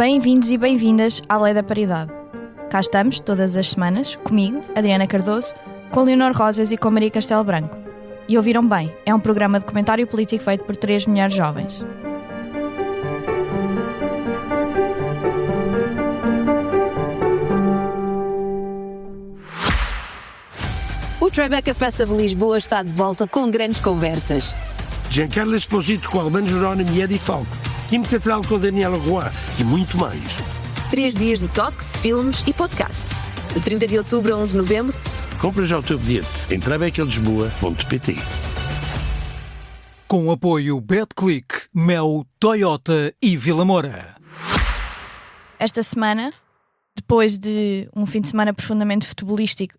Bem-vindos e bem-vindas à Lei da Paridade. Cá estamos, todas as semanas, comigo, Adriana Cardoso, com Leonor Rosas e com Maria Castelo Branco. E ouviram bem, é um programa de comentário político feito por 3 mulheres jovens. O Tribeca Festival Lisboa está de volta com grandes conversas. Giancarlo Esposito com Albano Jerónimo e Eddie Falco, Química Teatral com Daniela Roy e muito mais. 3 dias de talks, filmes e podcasts. De 30 de outubro a 1 de novembro. Compra já o teu bilhete em tribecalisboa.pt. Com apoio BetClick, Mel, Toyota e Vila Moura. Esta semana, depois de um fim de semana profundamente futebolístico,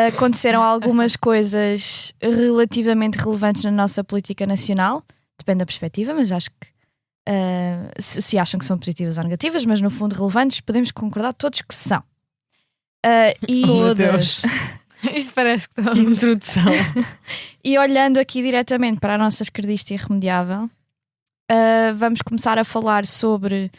aconteceram algumas coisas relativamente relevantes na nossa política nacional. Depende da perspectiva, mas acho que se acham que são positivas ou negativas, mas no fundo relevantes, podemos concordar todos que são. E Deus. Isto parece que estamos... Que introdução. E olhando aqui diretamente para a nossa esquerdista irremediável, vamos começar a falar sobre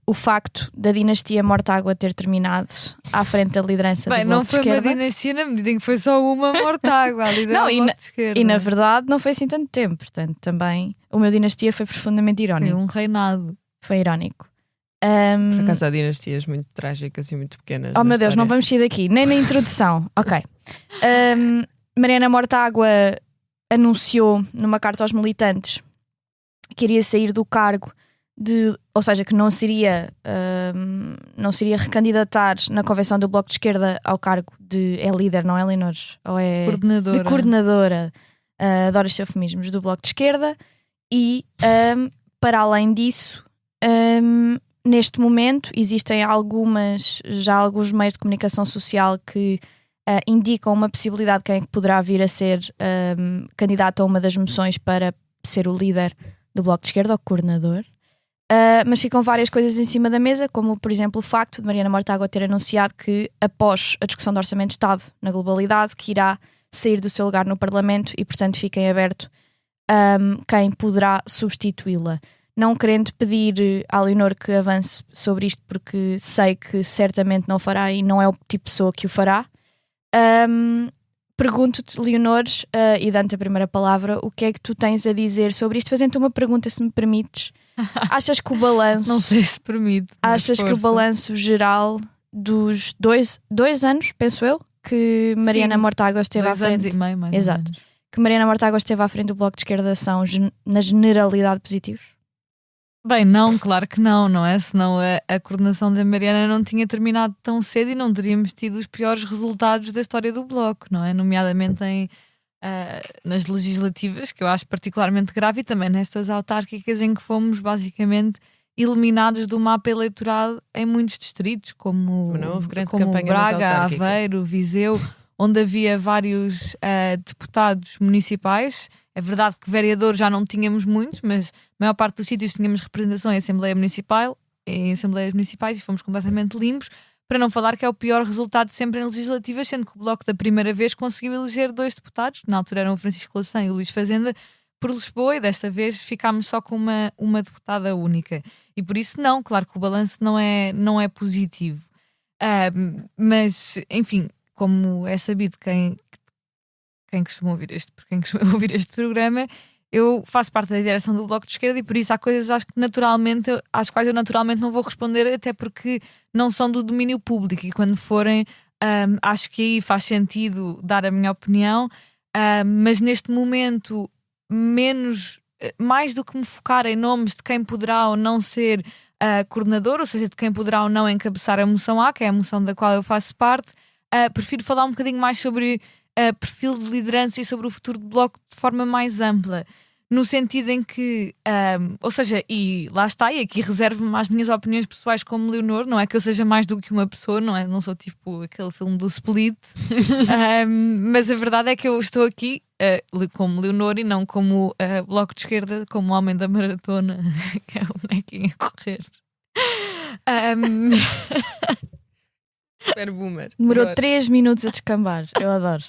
o facto da dinastia Mortágua ter terminado à frente da liderança do Bloco de Esquerda. Não foi uma dinastia na medida em que foi só uma Mortágua a liderar o Bloco de Esquerda. E na verdade não foi assim tanto tempo, portanto também o meu dinastia foi profundamente irónico. Foi um reinado. Foi irónico. Por acaso há dinastias muito trágicas e muito pequenas. Oh meu Deus, história. não vamos sair daqui, nem na introdução. Ok. Mariana Mortágua anunciou numa carta aos militantes que iria sair do cargo ou seja, que não se iria recandidatar na convenção do Bloco de Esquerda ao cargo de líder, não é, Leonor? Ou é coordenadora. De coordenadora, adoro os eufemismos, do Bloco de Esquerda. E para além disso, neste momento existem alguns meios de comunicação social que indicam uma possibilidade de quem poderá vir a ser candidato a uma das moções para ser o líder do Bloco de Esquerda, ou coordenador. Mas ficam várias coisas em cima da mesa, como por exemplo o facto de Mariana Mortágua ter anunciado que após a discussão do Orçamento de Estado na globalidade, que irá sair do seu lugar no Parlamento e portanto fica em aberto quem poderá substituí-la. Não querendo pedir à Leonor que avance sobre isto, porque sei que certamente não fará e não é o tipo de pessoa que o fará. Pergunto-te, Leonor, e dando-te a primeira palavra, o que é que tu tens a dizer sobre isto? Fazendo-te uma pergunta, se me permites. Achas que o balanço... Não sei se permite. Achas que o balanço geral dos dois anos, penso eu, que Mariana Mortágua esteve à frente... 2 anos e meio, mais Exato. ou menos. Que Mariana Mortágua esteve à frente do Bloco de Esquerda são, na generalidade, positivos? Bem, não, claro que não é? Senão a coordenação da Mariana não tinha terminado tão cedo e não teríamos tido os piores resultados da história do Bloco, não é? Nomeadamente nas legislativas, que eu acho particularmente grave, e também nestas autárquicas em que fomos basicamente eliminados do mapa eleitoral em muitos distritos, como Braga, Aveiro, Viseu, onde havia vários deputados municipais. É verdade que vereadores já não tínhamos muitos, mas a maior parte dos sítios tínhamos representação em Assembleias Municipais e fomos completamente limpos, para não falar que é o pior resultado sempre em legislativas, sendo que o Bloco da primeira vez conseguiu eleger 2 deputados, na altura eram o Francisco Louçã e o Luís Fazenda, por Lisboa, e desta vez ficámos só com uma deputada única. E por isso não, claro que o balanço não é positivo. Mas, enfim, como é sabido quem costuma ouvir este programa, eu faço parte da direção do Bloco de Esquerda e por isso há coisas às quais eu naturalmente não vou responder, até porque não são do domínio público, e quando forem, acho que aí faz sentido dar a minha opinião, mas neste momento mais do que me focar em nomes de quem poderá ou não ser coordenador, ou seja, de quem poderá ou não encabeçar a moção A, que é a moção da qual eu faço parte, prefiro falar um bocadinho mais sobre perfil de liderança e sobre o futuro do Bloco de forma mais ampla, no sentido em que, ou seja, e lá está, e aqui reservo-me às minhas opiniões pessoais como Leonor, não é que eu seja mais do que uma pessoa, não sou tipo aquele filme do Split, mas a verdade é que eu estou aqui como Leonor e não como Bloco de Esquerda, como homem da maratona, que é o bonequinho a correr. Super boomer. Demorou Adoro. 3 minutos a descambar. Eu adoro.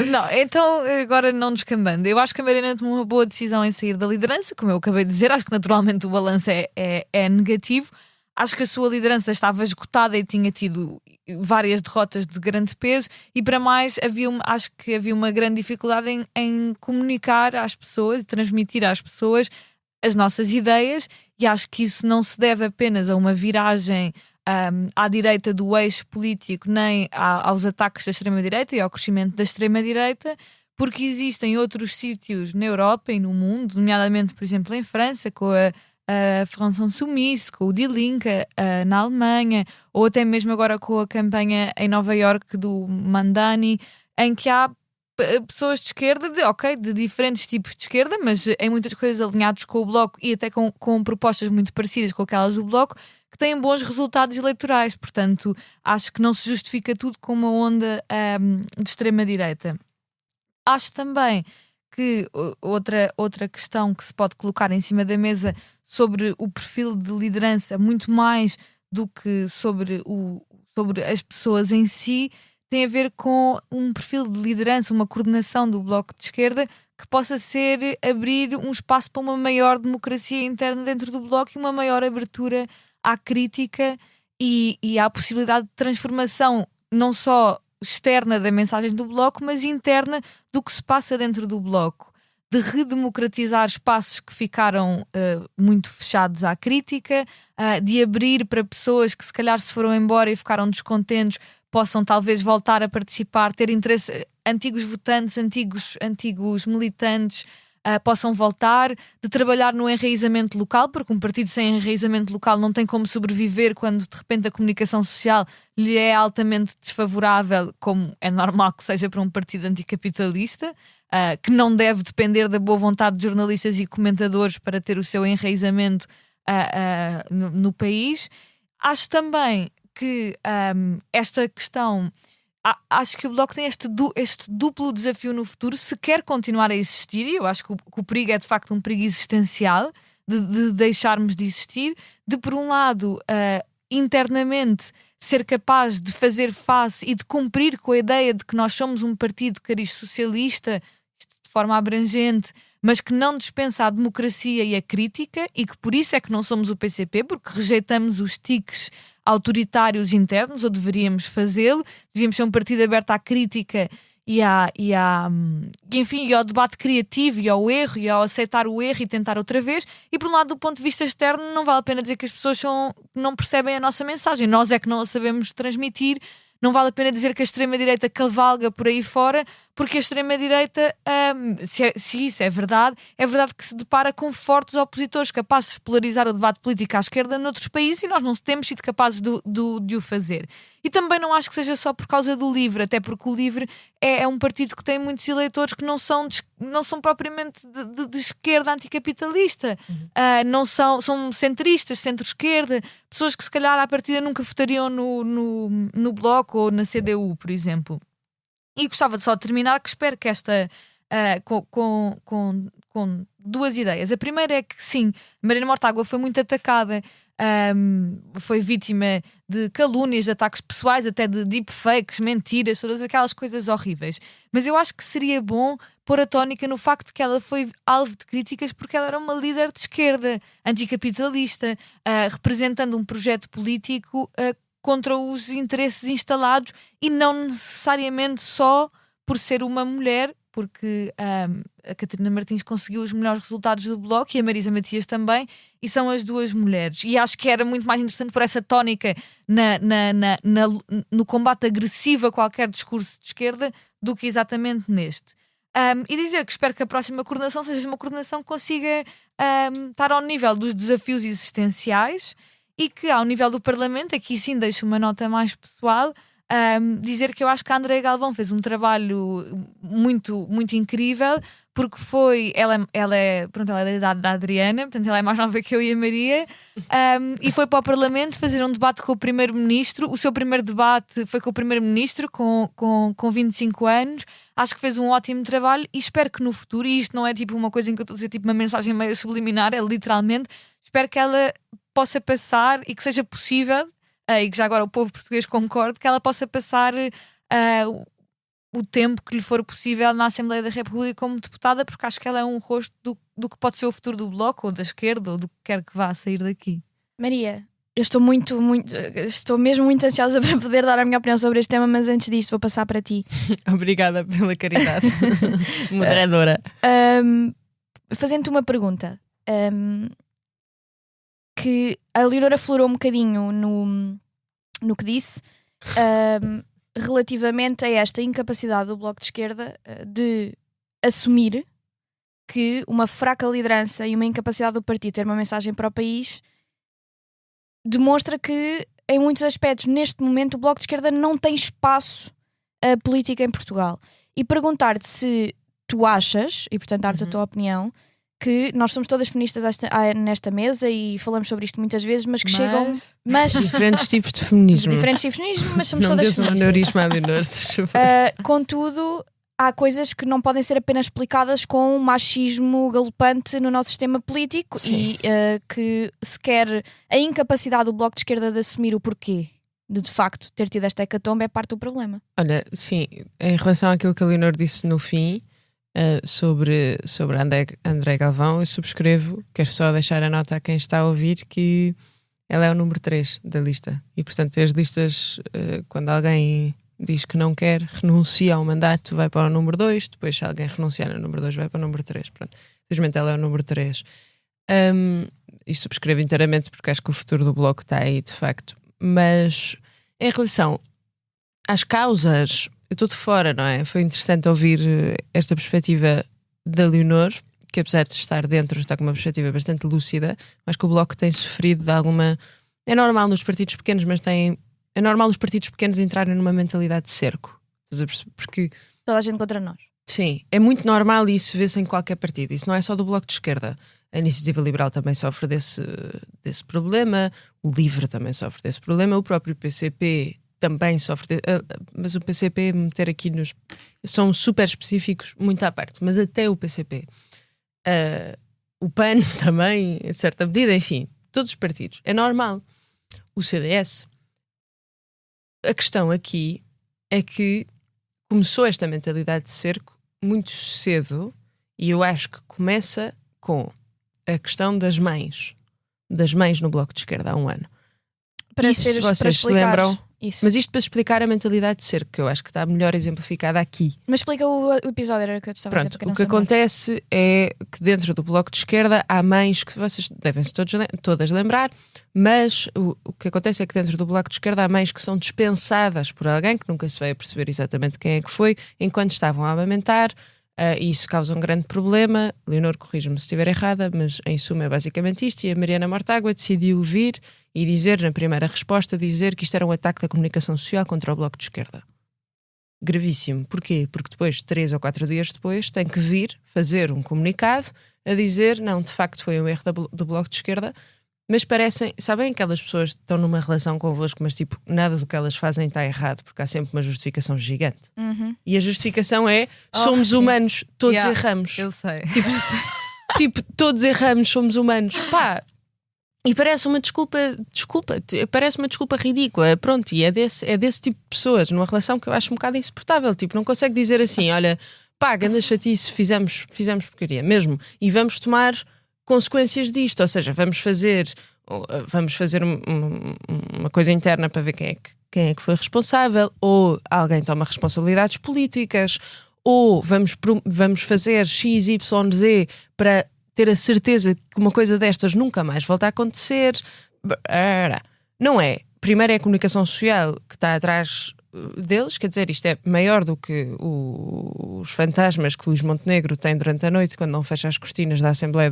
Não, então agora não descambando. Eu acho que a Mariana tomou uma boa decisão em sair da liderança, como eu acabei de dizer. Acho que naturalmente o balanço é negativo. Acho que a sua liderança estava esgotada e tinha tido várias derrotas de grande peso, e para mais acho que havia uma grande dificuldade em comunicar às pessoas e transmitir às pessoas as nossas ideias, e acho que isso não se deve apenas a uma viragem à direita do eixo político, nem aos ataques da extrema-direita e ao crescimento da extrema-direita, porque existem outros sítios na Europa e no mundo, nomeadamente, por exemplo, em França, com a France Insoumise, com o Die Linke na Alemanha, ou até mesmo agora com a campanha em Nova Iorque do Mandani, em que há pessoas de esquerda, de diferentes tipos de esquerda, mas em muitas coisas alinhados com o Bloco e até com propostas muito parecidas com aquelas do Bloco, que têm bons resultados eleitorais. Portanto, acho que não se justifica tudo com uma onda de extrema-direita. Acho também que outra questão que se pode colocar em cima da mesa sobre o perfil de liderança, muito mais do que sobre as pessoas em si, tem a ver com um perfil de liderança, uma coordenação do Bloco de Esquerda que possa abrir um espaço para uma maior democracia interna dentro do Bloco e uma maior abertura à crítica e à possibilidade de transformação, não só externa da mensagem do Bloco, mas interna do que se passa dentro do Bloco, de redemocratizar espaços que ficaram muito fechados à crítica, de abrir para pessoas que se calhar se foram embora e ficaram descontentes, possam talvez voltar a participar, ter interesse, antigos votantes, antigos militantes, possam voltar, de trabalhar no enraizamento local, porque um partido sem enraizamento local não tem como sobreviver quando de repente a comunicação social lhe é altamente desfavorável, como é normal que seja para um partido anticapitalista, que não deve depender da boa vontade de jornalistas e comentadores para ter o seu enraizamento no país. Acho também que esta questão, acho que o Bloco tem este duplo desafio no futuro, se quer continuar a existir, e eu acho que o perigo é de facto um perigo existencial de deixarmos de existir, de por um lado internamente ser capaz de fazer face e de cumprir com a ideia de que nós somos um partido cariz socialista, de forma abrangente, mas que não dispensa a democracia e a crítica, e que por isso é que não somos o PCP, porque rejeitamos os tiques autoritários internos, ou deveríamos fazê-lo. Devíamos ser um partido aberto à crítica e ao debate criativo e ao erro e ao aceitar o erro e tentar outra vez. E por um lado, do ponto de vista externo, não vale a pena dizer que as pessoas não percebem a nossa mensagem, nós é que não a sabemos transmitir. Não vale a pena dizer que a extrema-direita cavalga por aí fora, porque a extrema-direita, se isso é verdade que se depara com fortes opositores capazes de polarizar o debate político à esquerda noutros países, e nós não temos sido capazes de o fazer. E também não acho que seja só por causa do LIVRE, até porque o LIVRE é um partido que tem muitos eleitores que não são propriamente de esquerda anticapitalista, são centristas, centro-esquerda, pessoas que se calhar à partida nunca votariam no Bloco ou na CDU, por exemplo. E gostava de só terminar, que espero que esta com duas ideias. A primeira é que sim, Mariana Mortágua foi muito atacada, foi vítima de calúnias, de ataques pessoais, até de deepfakes, mentiras, todas aquelas coisas horríveis. Mas eu acho que seria bom pôr a tónica no facto de que ela foi alvo de críticas porque ela era uma líder de esquerda, anticapitalista, representando um projeto político contra os interesses instalados, e não necessariamente só por ser uma mulher, porque a Catarina Martins conseguiu os melhores resultados do Bloco e a Marisa Matias também, e são as duas mulheres. E acho que era muito mais interessante por essa tónica no combate agressivo a qualquer discurso de esquerda do que exatamente neste. E dizer que espero que a próxima coordenação seja uma coordenação que consiga estar ao nível dos desafios existenciais, e que ao nível do Parlamento, aqui sim deixo uma nota mais pessoal, dizer que eu acho que a Andréa Galvão fez um trabalho muito, muito incrível, porque ela é da idade da Adriana, portanto ela é mais nova que eu e a Maria, e foi para o Parlamento fazer um debate com o Primeiro-Ministro. O seu primeiro debate foi com o Primeiro-Ministro, com 25 anos. Acho que fez um ótimo trabalho, e espero que no futuro, e isto não é tipo uma coisa em que eu estou a dizer tipo uma mensagem meio subliminar, é literalmente, espero que ela possa passar e que seja possível e que já agora o povo português concorde, que ela possa passar o tempo que lhe for possível na Assembleia da República como deputada, porque acho que ela é um rosto do que pode ser o futuro do Bloco, ou da esquerda, ou do que quer que vá sair daqui. Maria, eu estou estou mesmo muito ansiosa para poder dar a minha opinião sobre este tema, mas antes disso vou passar para ti. Obrigada pela caridade. Moderadora. Fazendo-te uma pergunta, que a Leonora aflorou um bocadinho no que disse, relativamente a esta incapacidade do Bloco de Esquerda de assumir que uma fraca liderança e uma incapacidade do partido ter uma mensagem para o país demonstra que, em muitos aspectos, neste momento, o Bloco de Esquerda não tem espaço político em Portugal. E perguntar-te se tu achas, e portanto dares a tua opinião, que nós somos todas feministas nesta mesa e falamos sobre isto muitas vezes, mas que chegam... Mas diferentes tipos de feminismo. Diferentes tipos de feminismo, mas somos Não todas dês um feministas. aneurisma à Leonor. Contudo, há coisas que não podem ser apenas explicadas com um machismo galopante no nosso sistema político. Sim. E que se quer a incapacidade do Bloco de Esquerda de assumir o porquê de facto ter tido esta hecatombe é parte do problema. Olha, sim, em relação àquilo que a Leonor disse no fim, sobre André Galvão, eu subscrevo. Quero só deixar a nota a quem está a ouvir que ela é o número 3 da lista e portanto as listas, quando alguém diz que não quer, renuncia ao mandato, vai para o número 2, depois se alguém renunciar no número 2 vai para o número 3. Pronto. Felizmente ela é o número 3 e subscrevo inteiramente porque acho que o futuro do Bloco está aí de facto. Mas em relação às causas, eu estou de fora, não é? Foi interessante ouvir esta perspectiva da Leonor, que apesar de estar dentro está com uma perspectiva bastante lúcida, mas que o Bloco tem sofrido de alguma... É normal nos partidos pequenos, mas é normal os partidos pequenos entrarem numa mentalidade de cerco. Porque... Toda a gente contra nós. Sim, é muito normal e isso vê-se em qualquer partido. Isso não é só do Bloco de Esquerda. A Iniciativa Liberal também sofre desse problema, o LIVRE também sofre desse problema, o próprio PCP também sofre, mas o PCP meter aqui são super específicos, muito à parte, mas até o PCP. O PAN também, em certa medida, enfim, todos os partidos. É normal. O CDS. A questão aqui é que começou esta mentalidade de cerco muito cedo e eu acho que começa com a questão das mães no Bloco de Esquerda há um ano. Para vocês se explicar lembram? isso. Mas isto para explicar a mentalidade de cerco, que eu acho que está melhor exemplificada aqui. Mas explica o episódio, era o que eu te estava a dizer. Pronto, porque eu não o que sei mais. acontece é que dentro do Bloco de Esquerda há mães que vocês devem-se todas lembrar, mas o que acontece é que dentro do Bloco de Esquerda há mães que são dispensadas por alguém que nunca se veio a perceber exatamente quem é que foi, enquanto estavam a amamentar, e isso causa um grande problema. Leonor, corrige-me se estiver errada, mas em suma é basicamente isto, e a Mariana Mortágua decidiu vir e dizer, na primeira resposta, dizer que isto era um ataque da comunicação social contra o Bloco de Esquerda. Gravíssimo. Porquê? Porque depois, 3 ou 4 dias depois, tem que vir fazer um comunicado a dizer, não, de facto foi um erro do Bloco de Esquerda, mas sabem aquelas pessoas que estão numa relação convosco, mas tipo, nada do que elas fazem está errado, porque há sempre uma justificação gigante. E a justificação é, somos sim. humanos, todos Yeah, erramos. Eu sei. Tipo, todos erramos, somos humanos. Pá! E parece uma parece uma desculpa ridícula. Pronto, e é desse tipo de pessoas numa relação que eu acho um bocado insuportável. Tipo, não consegue dizer assim, olha, pá, ganda chatice, fizemos porcaria mesmo, e vamos tomar consequências disto, ou seja, vamos fazer uma coisa interna para ver quem é que foi responsável, ou alguém toma responsabilidades políticas, ou vamos fazer X, Y, Z para ter a certeza que uma coisa destas nunca mais volta a acontecer. Não é. Primeiro é a comunicação social que está atrás deles, quer dizer, isto é maior do que os fantasmas que Luís Montenegro tem durante a noite quando não fecha as cortinas da Assembleia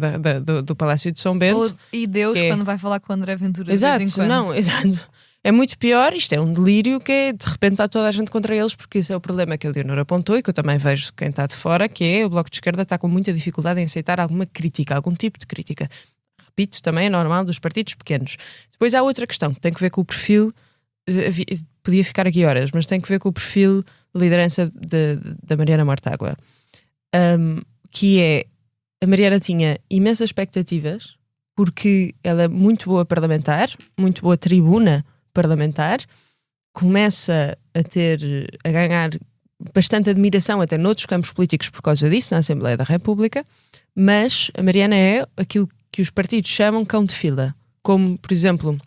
do Palácio de São Bento. E Deus quando vai falar com o André Ventura. Exato, de vez em quando. não, exato. É muito pior, isto é um delírio que é, de repente está toda a gente contra eles, porque esse é o problema que a Leonor apontou e que eu também vejo quem está de fora, que é o Bloco de Esquerda está com muita dificuldade em aceitar alguma crítica, algum tipo de crítica. Repito, também é normal dos partidos pequenos. Depois há outra questão que tem que ver com o perfil, podia ficar aqui horas, mas tem que ver com o perfil de liderança da Mariana Mortágua, que é, a Mariana tinha imensas expectativas, porque ela é muito boa parlamentar, muito boa tribuna parlamentar, começa a ganhar bastante admiração até noutros campos políticos por causa disso, na Assembleia da República, mas a Mariana é aquilo que os partidos chamam cão de fila, como, por exemplo,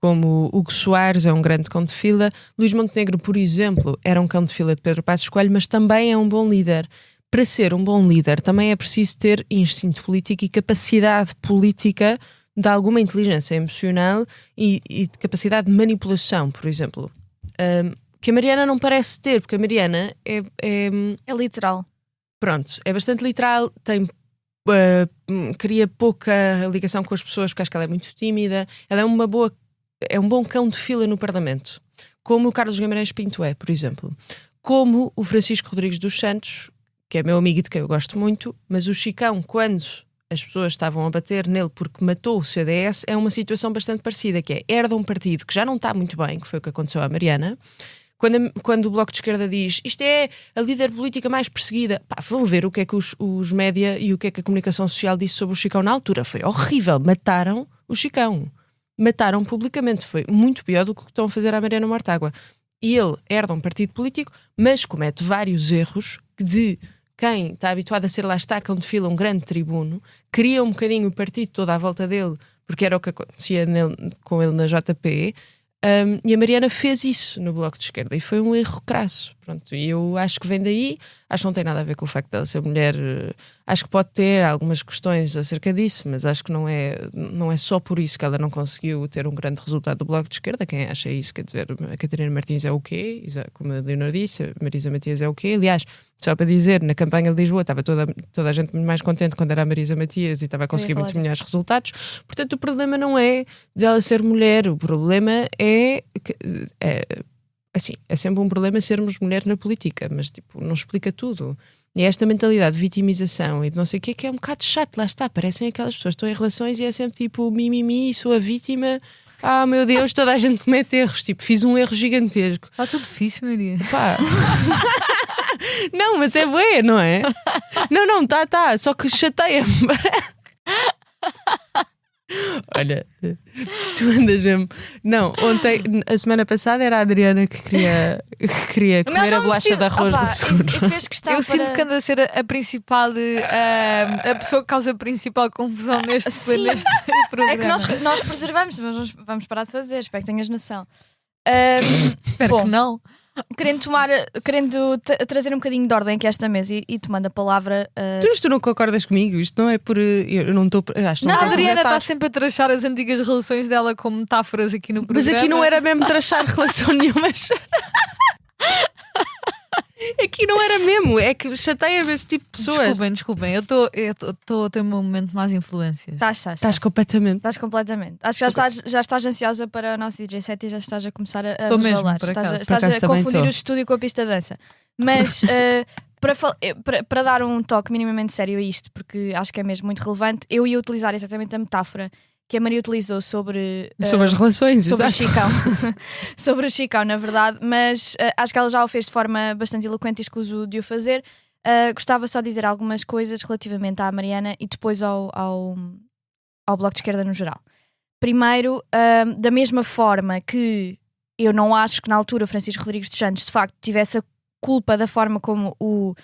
como Hugo Soares é um grande cão de fila, Luís Montenegro, por exemplo, era um cão de fila de Pedro Passos Coelho, mas também é um bom líder. Para ser um bom líder também é preciso ter instinto político e capacidade política de alguma inteligência emocional e de capacidade de manipulação, por exemplo. Que a Mariana não parece ter, porque a Mariana É literal. pronto, é bastante literal, cria pouca ligação com as pessoas porque acho que ela é muito tímida, ela é um bom cão de fila no Parlamento, como o Carlos Guimarães Pinto é, por exemplo, como o Francisco Rodrigues dos Santos, que é meu amigo e de quem eu gosto muito, mas o Chicão, quando as pessoas estavam a bater nele porque matou o CDS, é uma situação bastante parecida, que é herda um partido que já não está muito bem, que foi o que aconteceu à Mariana. Quando o Bloco de Esquerda diz isto é a líder política mais perseguida, vão ver o que é que os média e o que é que a comunicação social disse sobre o Chicão na altura. Foi horrível, mataram o Chicão. Mataram publicamente, foi muito pior do que estão a fazer à Mariana Mortágua. E ele herda um partido político, mas comete vários erros de quem está habituado a ser, lá está, cão de fila, um grande tribuno, cria um bocadinho o partido todo à volta dele, porque era o que acontecia com ele na JP, e a Mariana fez isso no Bloco de Esquerda e foi um erro crasso. Pronto, e eu acho que vem daí, acho que não tem nada a ver com o facto dela ser mulher, acho que pode ter algumas questões acerca disso, mas acho que não é só por isso que ela não conseguiu ter um grande resultado do Bloco de Esquerda. Quem acha isso, quer dizer, a Catarina Martins é o quê? Como a Leonor disse, a Marisa Matias é o quê? Aliás, só para dizer, na campanha de Lisboa estava toda a gente muito mais contente quando era a Marisa Matias e estava a conseguir muito melhores resultados. Portanto, o problema não é dela ser mulher, o problema assim, é sempre um problema sermos mulher na política, mas tipo, não explica tudo. E esta mentalidade de vitimização e de não sei o que é um bocado chato, lá está, parecem aquelas pessoas que estão em relações e é sempre tipo mimimi, sou a vítima, meu Deus, toda a gente comete erros, tipo, fiz um erro gigantesco. Está tudo fixe, Maria. Pá. Não, mas é bué, não é? Não, tá, só que chateia-me. Olha, tu andas mesmo. Não, a semana passada era a Adriana que queria comer a bolacha de arroz do seguro. Eu sinto que anda a ser a principal, a pessoa que causa a principal confusão neste programa. É que nós preservamos, mas vamos parar de fazer, espero que tenhas noção. Espero que não. Querendo trazer um bocadinho de ordem aqui a esta mesa e tomando a palavra. Tu não concordas comigo? Isto não é por. Eu não estou. Acho que não a estou Adriana a está sempre a trachar as antigas relações dela como metáforas aqui no programa. Mas aqui não era mesmo trachar relação nenhuma. Aqui não era mesmo, é que chateia-me esse tipo de pessoas. Desculpem, eu estou a ter um momento de más influências. Estás completamente. Estás completamente. Acho que já estás ansiosa para o nosso DJ set e já estás a começar a resvalar. Estás a confundir o estúdio com a pista de dança. Mas para dar um toque minimamente sério a isto, porque acho que é mesmo muito relevante, eu ia utilizar exatamente a metáfora que a Maria utilizou sobre as relações, sobre o Chicão. Sobre o Chicão, na verdade, mas acho que ela já o fez de forma bastante eloquente e escuso de o fazer. Gostava só de dizer algumas coisas relativamente à Mariana e depois ao Bloco de Esquerda no geral. Primeiro, da mesma forma que eu não acho que na altura o Francisco Rodrigues dos Santos de facto tivesse a culpa da forma como o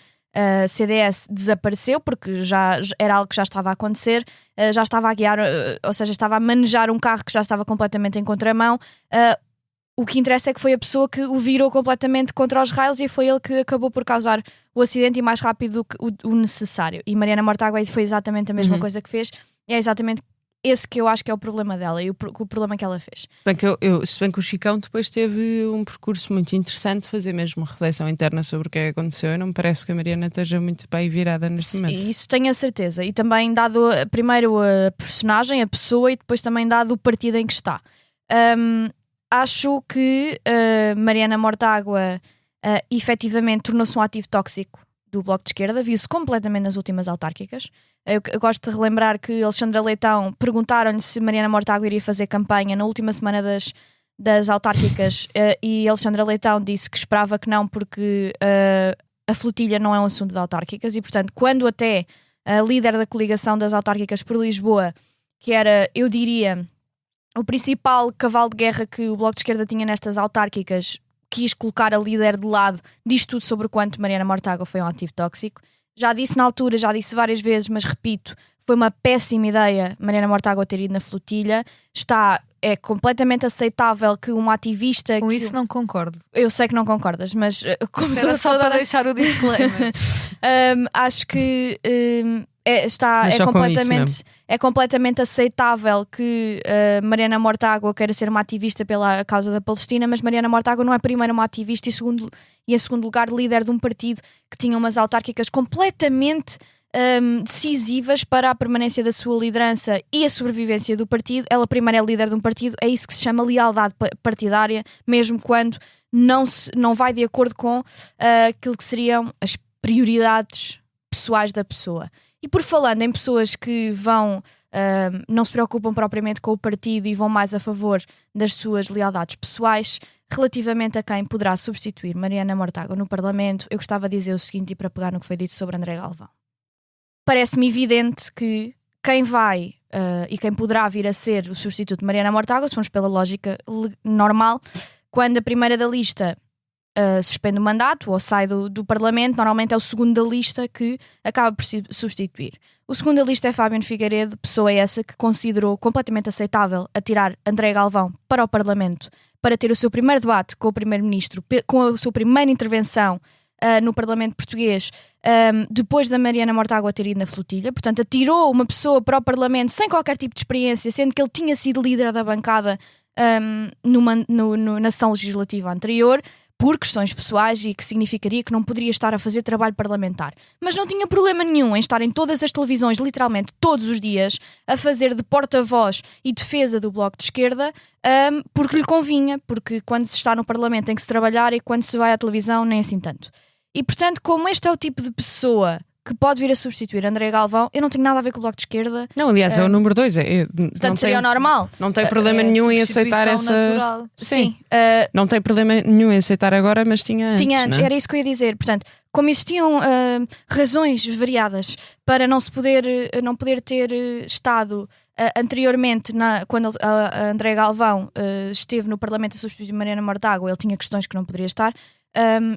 CDS desapareceu, porque já era algo que já estava a acontecer, já estava a guiar, ou seja, estava a manejar um carro que já estava completamente em contramão. O que interessa é que foi a pessoa que o virou completamente contra os raios e foi ele que acabou por causar o acidente e mais rápido do que o necessário. E Mariana Mortágua foi exatamente a mesma coisa que fez, e é exatamente esse que eu acho que é o problema dela e o problema que ela fez. Se bem que o Chicão depois teve um percurso muito interessante, fazer mesmo uma reflexão interna sobre o que aconteceu, e não me parece que a Mariana esteja muito bem virada neste momento. Isso tenho a certeza, e também dado primeiro a personagem, a pessoa, e depois também dado o partido em que está. Acho que Mariana Mortágua efetivamente tornou-se um ativo tóxico do Bloco de Esquerda, viu-se completamente nas últimas autárquicas. Eu gosto de relembrar que Alexandra Leitão perguntaram-lhe se Mariana Mortágua iria fazer campanha na última semana das autárquicas e Alexandra Leitão disse que esperava que não, porque a flotilha não é um assunto de autárquicas e, portanto, quando até a líder da coligação das autárquicas por Lisboa, que era, eu diria, o principal cavalo de guerra que o Bloco de Esquerda tinha nestas autárquicas quis colocar a líder de lado, diz tudo sobre o quanto Mariana Mortágua foi um ativo tóxico. Já disse na altura, já disse várias vezes, mas repito, foi uma péssima ideia Mariana Mortágua ter ido na flotilha. É completamente aceitável que um ativista... Com isso não concordo. Eu sei que não concordas, mas como Era só toda... para deixar o disclaimer. acho que é completamente aceitável que Mariana Mortágua queira ser uma ativista pela causa da Palestina, mas Mariana Mortágua não é primeiro uma ativista e em segundo lugar líder de um partido que tinha umas autárquicas completamente decisivas para a permanência da sua liderança e a sobrevivência do partido. Ela primeiro é líder de um partido, é isso que se chama lealdade partidária, mesmo quando não vai de acordo com aquilo que seriam as prioridades pessoais da pessoa. E por falando em pessoas que não se preocupam propriamente com o partido e vão mais a favor das suas lealdades pessoais, relativamente a quem poderá substituir Mariana Mortágua no Parlamento, eu gostava de dizer o seguinte, e para pegar no que foi dito sobre André Galvão. Parece-me evidente que quem vai e quem poderá vir a ser o substituto de Mariana Mortágua, se formos pela lógica normal, quando a primeira da lista suspende o mandato ou sai do Parlamento, normalmente é o segundo da lista que acaba por substituir. O segundo da lista é Fábio Figueiredo, pessoa essa que considerou completamente aceitável atirar André Galvão para o Parlamento para ter o seu primeiro debate com o Primeiro-Ministro, com a sua primeira intervenção no Parlamento Português, depois da Mariana Mortágua ter ido na flotilha. Portanto, atirou uma pessoa para o Parlamento sem qualquer tipo de experiência, sendo que ele tinha sido líder da bancada na sessão legislativa anterior, por questões pessoais, e que significaria que não poderia estar a fazer trabalho parlamentar. Mas não tinha problema nenhum em estar em todas as televisões, literalmente todos os dias, a fazer de porta-voz e defesa do Bloco de Esquerda, porque lhe convinha, porque quando se está no Parlamento tem que se trabalhar e quando se vai à televisão nem assim tanto. E portanto, como este é o tipo de pessoa que pode vir a substituir André Galvão, eu não tenho nada a ver com o Bloco de Esquerda. Não, aliás, é o número 2. Portanto, seria o normal. Não tem problema nenhum em aceitar essa... Natural. Sim. Não tem problema nenhum em aceitar agora, mas tinha antes. Tinha antes, não é? era isso que eu ia dizer. Portanto, como existiam razões variadas para não poder ter estado anteriormente, quando André Galvão esteve no Parlamento a substituir Mariana Mortágua, ele tinha questões que não poderia estar.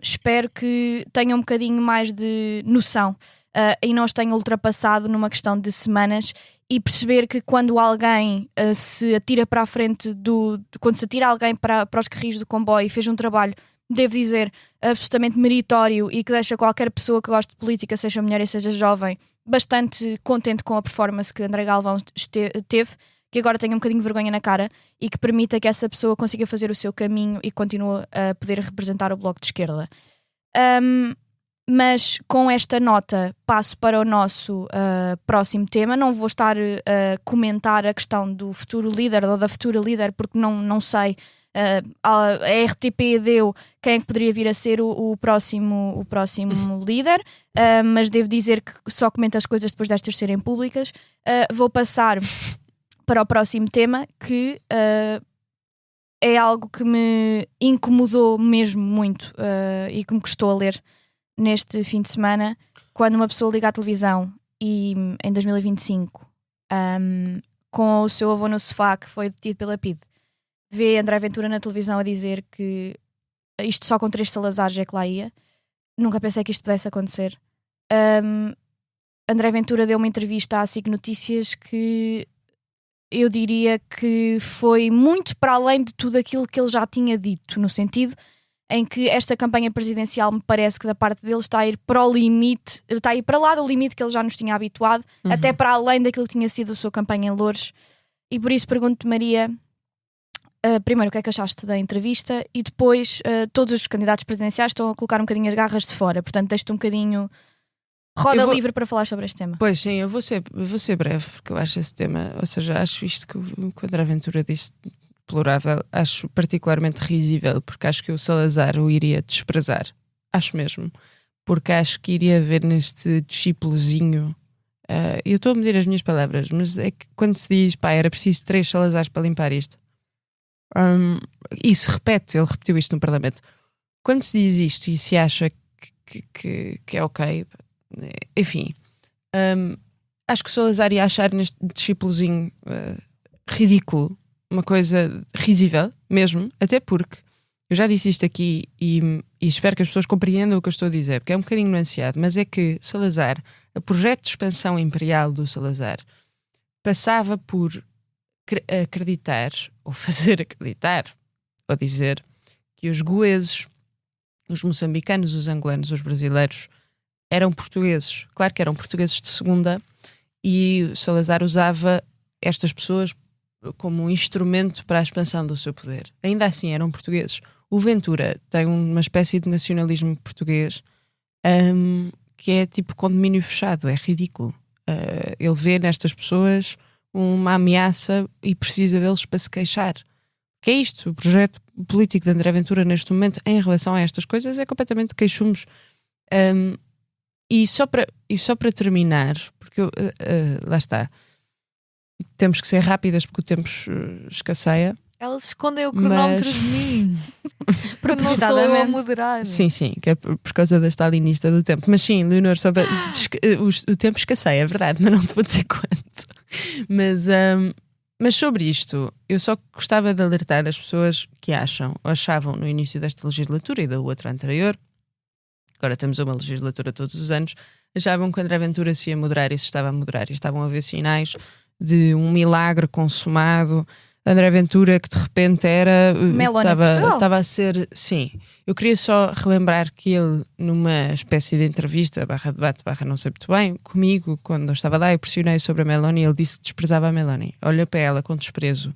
Espero que tenha um bocadinho mais de noção e não os tenha ultrapassado numa questão de semanas, e perceber que quando alguém se atira para a frente quando se atira alguém para os carris do comboio e fez um trabalho, devo dizer, absolutamente meritório, e que deixa qualquer pessoa que goste de política, seja mulher e seja jovem, bastante contente com a performance que André Galvão teve, que agora tenha um bocadinho de vergonha na cara e que permita que essa pessoa consiga fazer o seu caminho e continue a poder representar o Bloco de Esquerda. Mas com esta nota passo para o nosso próximo tema. Não vou estar a comentar a questão do futuro líder ou da futura líder, porque não sei. A RTP deu quem é que poderia vir a ser o próximo líder, mas devo dizer que só comento as coisas depois destas serem públicas. Vou passar para o próximo tema, que é algo que me incomodou mesmo muito e que me custou a ler neste fim de semana, quando uma pessoa liga à televisão e em 2025, com o seu avô no sofá que foi detido pela PIDE, vê André Ventura na televisão a dizer que isto só com 3 Salazares é que lá ia. Nunca pensei que isto pudesse acontecer. André Ventura deu uma entrevista à SIC Notícias que eu diria que foi muito para além de tudo aquilo que ele já tinha dito, no sentido em que esta campanha presidencial me parece que da parte dele está a ir para o limite, está a ir para lá do limite que ele já nos tinha habituado, até para além daquilo que tinha sido a sua campanha em Loures. E por isso pergunto-te, Maria, primeiro, o que é que achaste da entrevista? E depois, todos os candidatos presidenciais estão a colocar um badinho as garras de fora, portanto deixo-te um bocadinho roda livre para falar sobre este tema. Pois sim, eu vou ser breve, porque eu acho esse tema, ou seja, acho isto que o André Ventura disse deplorável, acho particularmente risível, porque acho que o Salazar o iria desprezar, acho mesmo, porque acho que iria ver neste discípulozinho, eu estou a medir as minhas palavras, mas é que quando se diz, pá, era preciso 3 Salazares para limpar isto, e se repete, ele repetiu isto no Parlamento, quando se diz isto e se acha que é ok, enfim, acho que o Salazar ia achar neste discípulozinho ridículo uma coisa risível, mesmo, até porque eu já disse isto aqui e espero que as pessoas compreendam o que eu estou a dizer, porque é um bocadinho nuanciado, mas é que Salazar, o projeto de expansão imperial do Salazar, passava por acreditar, ou fazer acreditar, ou dizer que os goeses, os moçambicanos, os angolanos, os brasileiros eram portugueses. Claro que eram portugueses de segunda, e Salazar usava estas pessoas como um instrumento para a expansão do seu poder. Ainda assim eram portugueses. O Ventura tem uma espécie de nacionalismo português que é tipo condomínio fechado, é ridículo. Ele vê nestas pessoas uma ameaça e precisa deles para se queixar. Que é isto? O projeto político de André Ventura neste momento em relação a estas coisas é completamente queixumes. E só para terminar, porque lá está, temos que ser rápidas porque o tempo escasseia. Elas escondem o cronómetro de mim. Porque não sou eu a moderar. Sim, que é por causa da stalinista do tempo. Mas sim, Leonor, o tempo escasseia, é verdade, mas não te vou dizer quanto. Mas sobre isto, eu só gostava de alertar as pessoas que achavam no início desta legislatura e da outra anterior, agora temos uma legislatura todos os anos, achavam que André Ventura se ia moderar e se estava a moderar, e estavam a ver sinais de um milagre consumado. André Ventura, que de repente estava a ser... Sim, eu queria só relembrar que ele, numa espécie de entrevista, /debate, não sei muito bem, comigo, quando eu estava lá, eu pressionei sobre a Meloni, ele disse que desprezava a Meloni. Olha para ela com desprezo.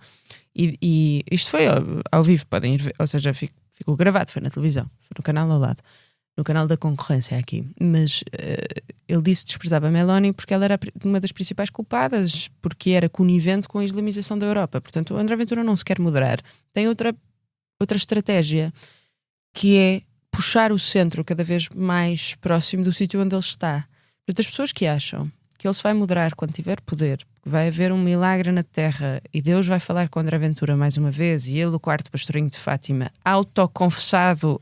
E isto foi ao vivo, podem ir ver, ou seja, ficou gravado, foi na televisão, foi no canal ao lado, no canal da concorrência aqui. Mas ele disse que desprezava a Meloni porque ela era uma das principais culpadas, porque era conivente com a islamização da Europa. Portanto, o André Ventura não se quer moderar. Tem outra estratégia, que é puxar o centro cada vez mais próximo do sítio onde ele está. Portanto, as pessoas que acham que ele se vai moderar quando tiver poder, que vai haver um milagre na terra e Deus vai falar com André Ventura mais uma vez, e ele, o quarto pastorinho de Fátima, autoconfessado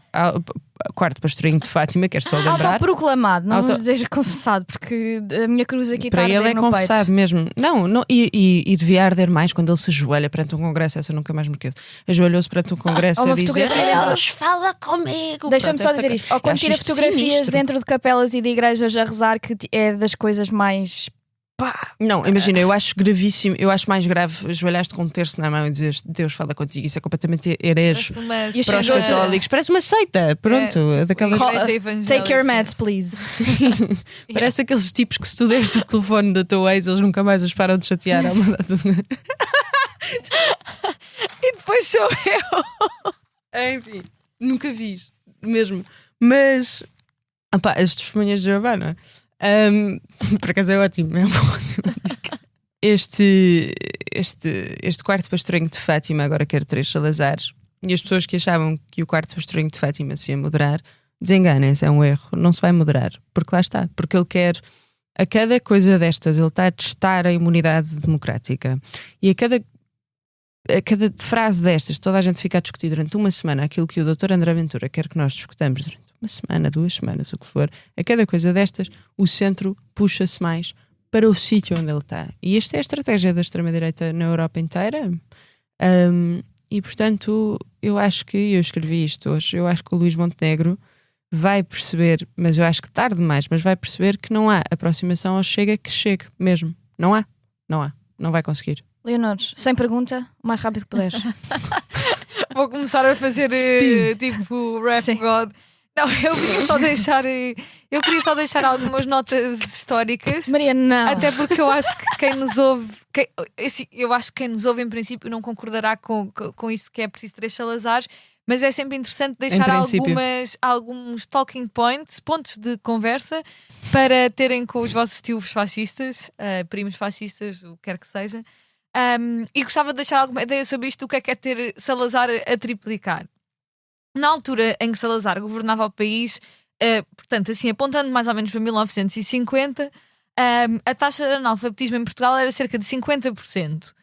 quarto pastorinho de Fátima, quero só lembrar. Autoproclamado, não vamos dizer confessado, porque a minha cruz aqui está a arder no peito. Para ele é confessado mesmo. Não, e devia arder mais quando ele se ajoelha perante um congresso. Essa nunca mais me esqueço. Ajoelhou-se perante um congresso a dizer: Deus, fala comigo. Deixa-me só dizer isto. Ou quando tira fotografias sinistro dentro de capelas e de igrejas a rezar, que é das coisas mais... Não, imagina, eu acho gravíssimo, eu acho mais grave ajoelhaste com um terço na mão e dizer Deus fala contigo. Isso é completamente herege para os católicos. Parece uma seita, pronto. Daquelas... Take your meds, please. Parece aqueles tipos que se tu deres o telefone da tua ex, eles nunca mais os param de chatear. E depois sou eu. Enfim, nunca vi mesmo. Mas as testemunhas de Jeová, não é? Por acaso é ótimo, é uma ótima dica. Este quarto pastorinho de Fátima agora quer 3 Salazares, e as pessoas que achavam que o quarto pastorinho de Fátima se ia moderar, desenganem-se, é um erro, não se vai moderar, porque lá está, porque ele quer, a cada coisa destas, ele está a testar a imunidade democrática, e a cada frase destas, toda a gente fica a discutir durante uma semana aquilo que o Dr. André Ventura quer que nós discutamos durante uma semana, 2 semanas, o que for, a cada coisa destas, o centro puxa-se mais para o sítio onde ele está. E esta é a estratégia da extrema-direita na Europa inteira. E, portanto, eu acho que, eu escrevi isto hoje, eu acho que o Luís Montenegro vai perceber, mas eu acho que tarde demais, mas vai perceber que não há aproximação ao Chega que chegue mesmo. Não há. Não vai conseguir. Leonor, sem pergunta, o mais rápido que puderes. Vou começar a fazer tipo rap God. Não, eu queria só deixar algumas notas históricas. Maria, não. Até porque eu acho que quem nos ouve, quem nos ouve em princípio não concordará com isso, que é preciso 3 Salazares, mas é sempre interessante deixar alguns talking points, pontos de conversa, para terem com os vossos tios fascistas, primos fascistas, o que quer que seja. E gostava de deixar alguma ideia sobre isto, o que é ter Salazar a triplicar. Na altura em que Salazar governava o país, portanto, assim, apontando mais ou menos para 1950, a taxa de analfabetismo em Portugal era cerca de 50%.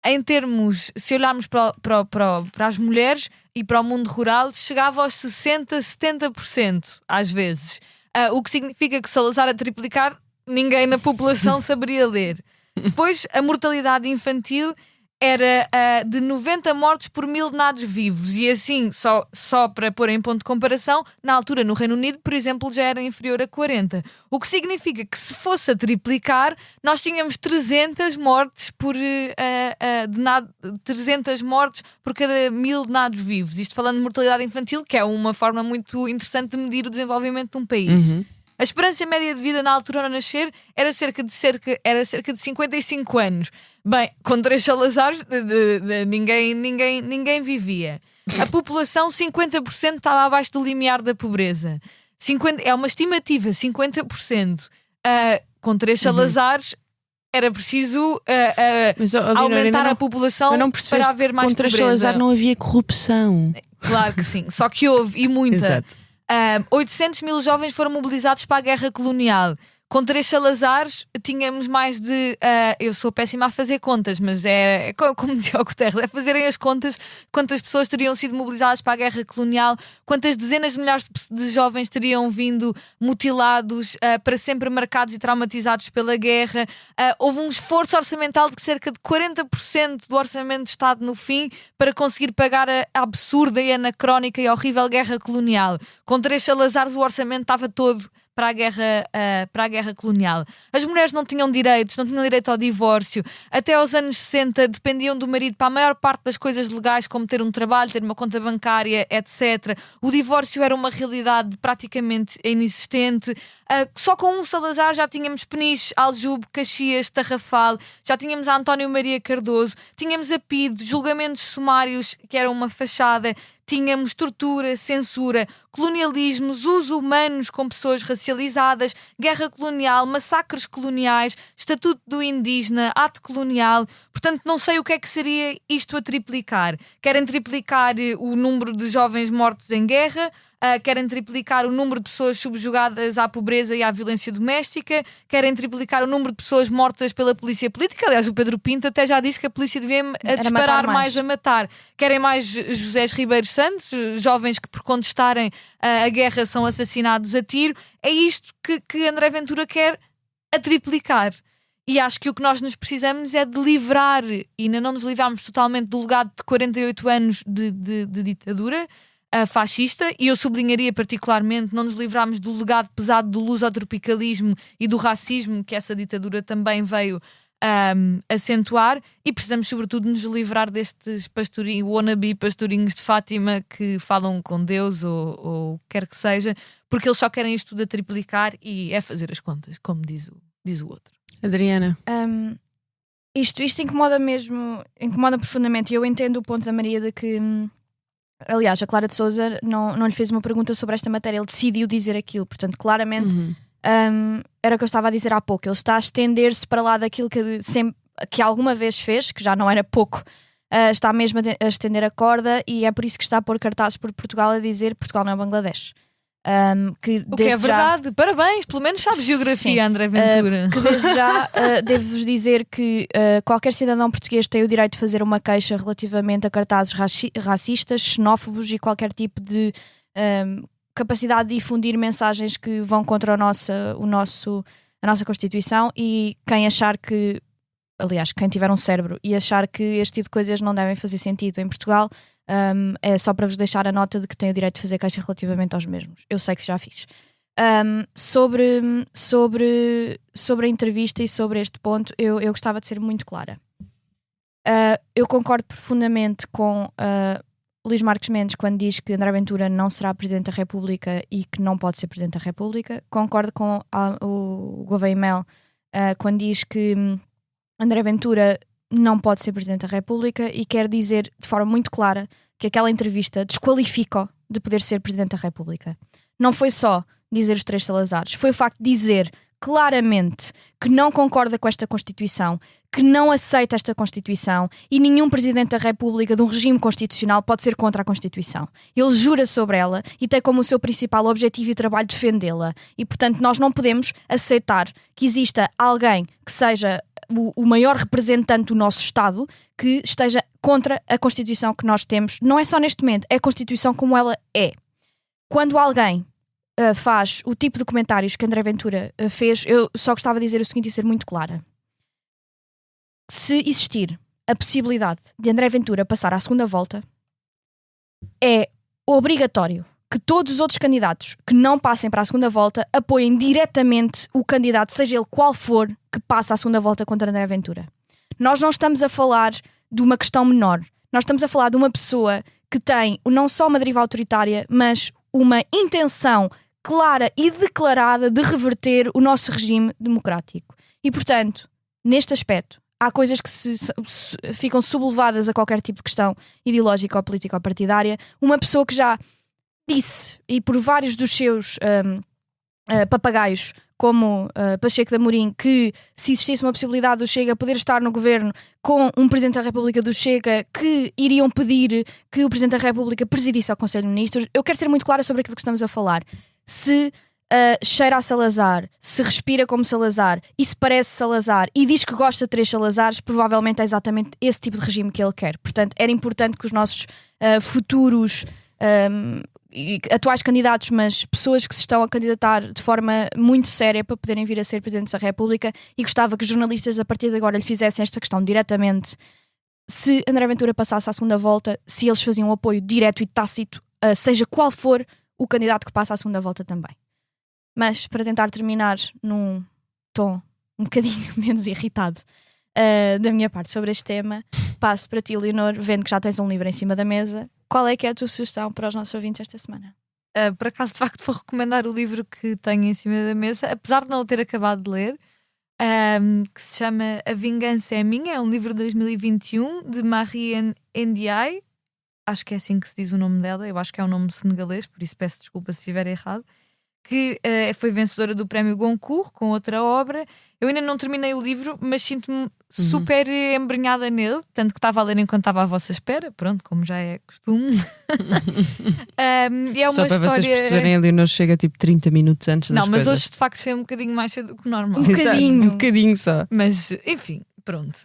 Em termos, se olharmos para as mulheres e para o mundo rural, chegava aos 60%, 70% às vezes. O que significa que Salazar a triplicar, ninguém na população saberia ler. Depois, a mortalidade infantil era de 90 mortos por 1000 nados vivos. E assim, só para pôr em ponto de comparação, na altura no Reino Unido, por exemplo, já era inferior a 40. O que significa que se fosse a triplicar, nós tínhamos 300 mortes por 300 mortes por cada 1000 nados vivos. Isto falando de mortalidade infantil, que é uma forma muito interessante de medir o desenvolvimento de um país. A esperança média de vida na altura ao nascer era cerca de 55 anos. Bem, com 3 Salazares ninguém vivia. A população, 50% estava abaixo do limiar da pobreza. É uma estimativa, 50%. Com 3 Salazares era preciso aumentar a população para haver mais pobreza. Contra Salazar não havia corrupção. Claro que sim, só que houve, e muita. Exato. 800 mil jovens foram mobilizados para a guerra colonial. Com 3 Salazares tínhamos mais de... eu sou péssima a fazer contas, mas é como dizia o Guterres, é fazerem as contas quantas pessoas teriam sido mobilizadas para a guerra colonial, quantas dezenas de milhares de jovens teriam vindo mutilados, para sempre marcados e traumatizados pela guerra. Houve um esforço orçamental de cerca de 40% do orçamento do Estado no fim para conseguir pagar a absurda e anacrónica e horrível guerra colonial. Com 3 Salazares o orçamento estava todo para a guerra colonial. As mulheres não tinham direitos, não tinham direito ao divórcio. Até aos anos 60 dependiam do marido para a maior parte das coisas legais, como ter um trabalho, ter uma conta bancária, etc. O divórcio era uma realidade praticamente inexistente. Só com um Salazar já tínhamos Peniche, Aljube, Caxias, Tarrafal, já tínhamos a António Maria Cardoso, tínhamos a PIDE, julgamentos sumários que eram uma fachada, tínhamos tortura, censura, colonialismos, uso humanos com pessoas racializadas, guerra colonial, massacres coloniais, estatuto do indígena, ato colonial. Portanto, não sei o que é que seria isto a triplicar. Querem triplicar o número de jovens mortos em guerra, querem triplicar o número de pessoas subjugadas à pobreza e à violência doméstica, querem triplicar o número de pessoas mortas pela polícia política. Aliás, o Pedro Pinto até já disse que a polícia devia disparar mais a matar. Querem mais José Ribeiro Santos, jovens que por contestarem a guerra são assassinados a tiro. É isto que André Ventura quer a triplicar. E acho que o que nós nos precisamos é de livrar, e ainda não nos livramos totalmente do legado de 48 anos de ditadura fascista, e eu sublinharia particularmente não nos livrarmos do legado pesado do lusotropicalismo e do racismo que essa ditadura também veio acentuar, e precisamos sobretudo nos livrar destes pastorinhos, wannabe pastorinhos de Fátima que falam com Deus ou quer que seja, porque eles só querem isto tudo a triplicar e é fazer as contas, como diz o outro. Adriana? Isto incomoda mesmo, incomoda profundamente, e eu entendo o ponto da Maria de que aliás, a Clara de Sousa não lhe fez uma pergunta sobre esta matéria, ele decidiu dizer aquilo, portanto, claramente era o que eu estava a dizer há pouco, ele está a estender-se para lá daquilo que alguma vez fez, que já não era pouco, está mesmo a estender a corda, e é por isso que está a pôr cartazes por Portugal a dizer Portugal não é Bangladesh. O que é verdade, parabéns, pelo menos sabe geografia. Sim. André Ventura. Que desde já devo-vos dizer que qualquer cidadão português tem o direito de fazer uma queixa relativamente a cartazes racistas, xenófobos e qualquer tipo de capacidade de difundir mensagens que vão contra a nossa Constituição, e quem achar que, aliás, quem tiver um cérebro e achar que este tipo de coisas não devem fazer sentido em Portugal, é só para vos deixar a nota de que tenho o direito de fazer queixa relativamente aos mesmos. Eu sei que já fiz. Sobre a entrevista e sobre este ponto, eu gostava de ser muito clara. Eu concordo profundamente com Luís Marques Mendes quando diz que André Ventura não será Presidente da República e que não pode ser Presidente da República. Concordo com o Gouveia Mel quando diz que André Ventura não pode ser Presidente da República, e quer dizer de forma muito clara que aquela entrevista desqualifica-o de poder ser Presidente da República. Não foi só dizer os 3 Salazares, foi o facto de dizer claramente que não concorda com esta Constituição, que não aceita esta Constituição, e nenhum Presidente da República de um regime constitucional pode ser contra a Constituição. Ele jura sobre ela e tem como o seu principal objetivo e trabalho defendê-la, e portanto nós não podemos aceitar que exista alguém que seja o maior representante do nosso Estado que esteja contra a Constituição que nós temos. Não é só neste momento, é a Constituição como ela é. Quando alguém faz o tipo de comentários que André Ventura fez, eu só gostava de dizer o seguinte e ser muito clara. Se existir a possibilidade de André Ventura passar à segunda volta, é obrigatório que todos os outros candidatos que não passem para a segunda volta apoiem diretamente o candidato, seja ele qual for, que passa à segunda volta contra André Ventura. Nós não estamos a falar de uma questão menor. Nós estamos a falar de uma pessoa que tem não só uma deriva autoritária, mas uma intenção clara e declarada de reverter o nosso regime democrático. E, portanto, neste aspecto, há coisas que ficam sublevadas a qualquer tipo de questão ideológica ou política ou partidária. Uma pessoa que já disse, e por vários dos seus papagaios, como Pacheco de Amorim, que se existisse uma possibilidade do Chega poder estar no governo com um Presidente da República do Chega, que iriam pedir que o Presidente da República presidisse ao Conselho de Ministros. Eu quero ser muito clara sobre aquilo que estamos a falar. Se cheira a Salazar, se respira como Salazar e se parece Salazar e diz que gosta de 3 Salazares, provavelmente é exatamente esse tipo de regime que ele quer. Portanto, era importante que os nossos futuros atuais candidatos, mas pessoas que se estão a candidatar de forma muito séria para poderem vir a ser Presidentes da República, e gostava que os jornalistas a partir de agora lhe fizessem esta questão diretamente: se André Ventura passasse à segunda volta, se eles faziam um apoio direto e tácito, seja qual for o candidato que passa à segunda volta também. Mas para tentar terminar num tom um bocadinho menos irritado da minha parte sobre este tema, passo para ti, Leonor, vendo que já tens um livro em cima da mesa. Qual é que é a tua sugestão para os nossos ouvintes esta semana? Por acaso, de facto, vou recomendar o livro que tenho em cima da mesa, apesar de não o ter acabado de ler, que se chama A Vingança é Minha. É um livro de 2021 de Marianne Ndiaye. Acho que é assim que se diz o nome dela. Eu acho que é um nome senegalês, por isso peço desculpa se estiver errado. Que foi vencedora do prémio Goncourt com outra obra. Eu ainda não terminei o livro, mas sinto-me super embrenhada nele, tanto que estava a ler enquanto estava à vossa espera, pronto, como já é costume. E é uma Só para história... vocês perceberem, a Leonor chega tipo 30 minutos antes das Não, mas coisas. hoje de facto foi um bocadinho mais cedo do que normal. Um bocadinho só. Mas, enfim, pronto.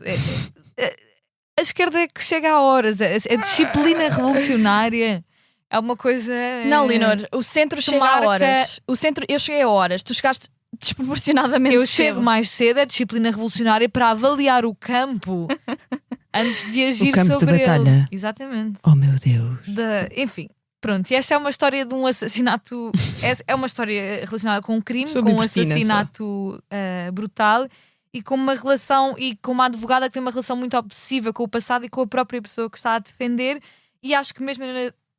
A esquerda é que chega a horas. A disciplina revolucionária é uma coisa... Não, Leonor, o centro chega a horas. O centro, eu cheguei a horas. Tu chegaste desproporcionadamente Eu cedo. chego mais cedo, é disciplina revolucionária para avaliar o campo antes de agir O campo sobre de batalha. ele. Exatamente. Oh meu Deus. Enfim, pronto. E esta é uma história de um assassinato. É uma história relacionada com um crime, Sou com um libertina, assassinato brutal, e com uma relação, e com uma advogada que tem uma relação muito obsessiva com o passado e com a própria pessoa que está a defender. E acho que mesmo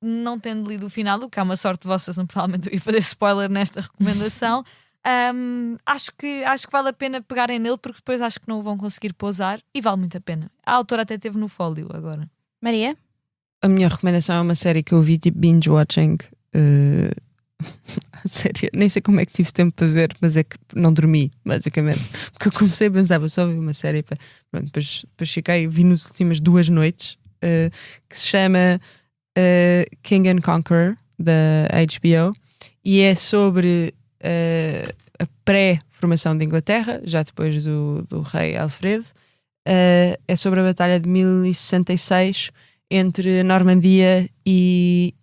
não tendo lido o final, o que é uma sorte vossa, não, provavelmente eu ia fazer spoiler nesta recomendação, acho que vale a pena pegarem nele, porque depois acho que não o vão conseguir pousar, e vale muito a pena. A autora até teve no Fólio agora. Maria? A minha recomendação é uma série que eu vi tipo binge-watching. A série, nem sei como é que tive tempo para ver, mas é que não dormi, basicamente. Porque eu comecei a pensar, vou só ver uma série. Pronto, depois fiquei, vi nas últimas 2 noites, que se chama King and Conqueror, da HBO, e é sobre a pré-formação de Inglaterra, já depois do rei Alfredo. É sobre a batalha de 1066 entre a Normandia e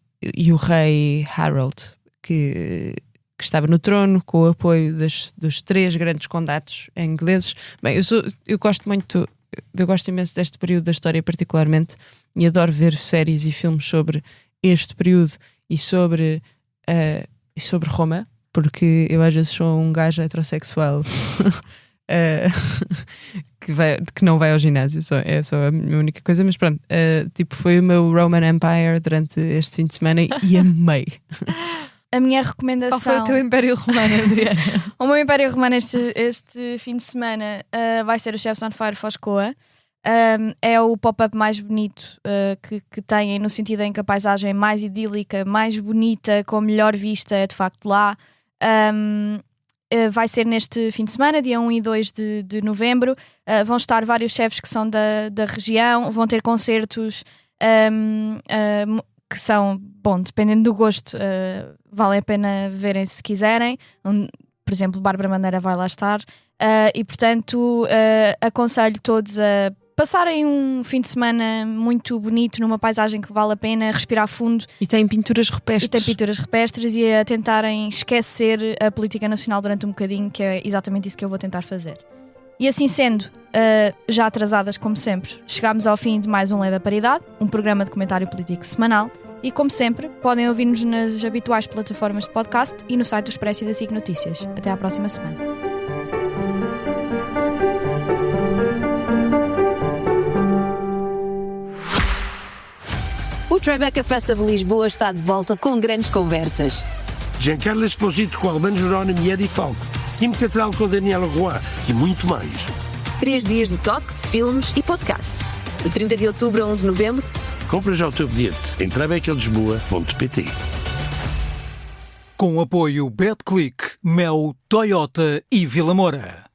o rei Harold, que estava no trono com o apoio dos 3 grandes condados ingleses. Bem, eu gosto imenso deste período da história particularmente, e adoro ver séries e filmes sobre este período e sobre Roma, porque eu às vezes sou um gajo heterossexual que não vai ao ginásio, é só a minha única coisa, mas pronto, tipo, foi o meu Roman Empire durante este fim de semana e amei. A minha recomendação... Qual foi o teu Império Romano, Adriana? O meu Império Romano este fim de semana vai ser o Chefs on Fire Foscoa. É o pop-up mais bonito que têm, no sentido em que a paisagem é mais idílica, mais bonita, com melhor vista, é de facto lá. Vai ser neste fim de semana, dia 1 e 2 de novembro. Vão estar vários chefes que são da região, vão ter concertos que são, bom, dependendo do gosto, vale a pena verem se quiserem. Por exemplo, Bárbara Bandeira vai lá estar. E portanto, aconselho todos a passarem um fim de semana muito bonito, numa paisagem que vale a pena, respirar fundo. E tem pinturas rupestres. E a tentarem esquecer a política nacional durante um bocadinho, que é exatamente isso que eu vou tentar fazer. E assim sendo, já atrasadas como sempre, chegámos ao fim de mais um Lei da Paridade, um programa de comentário político semanal. E como sempre, podem ouvir-nos nas habituais plataformas de podcast e no site do Expresso e da SIC Notícias. Até à próxima semana. O Tribeca Festival Lisboa está de volta com grandes conversas. Giancarlo Esposito com Albano Jerónimo e Eddie Falco. Time teatral com Daniela Roy e muito mais. 3 dias de talks, filmes e podcasts. De 30 de outubro a 1 de novembro. Compra já o teu bilhete em tribecalisboa.pt. Com apoio BetClick, Mel, Toyota e Vila Moura.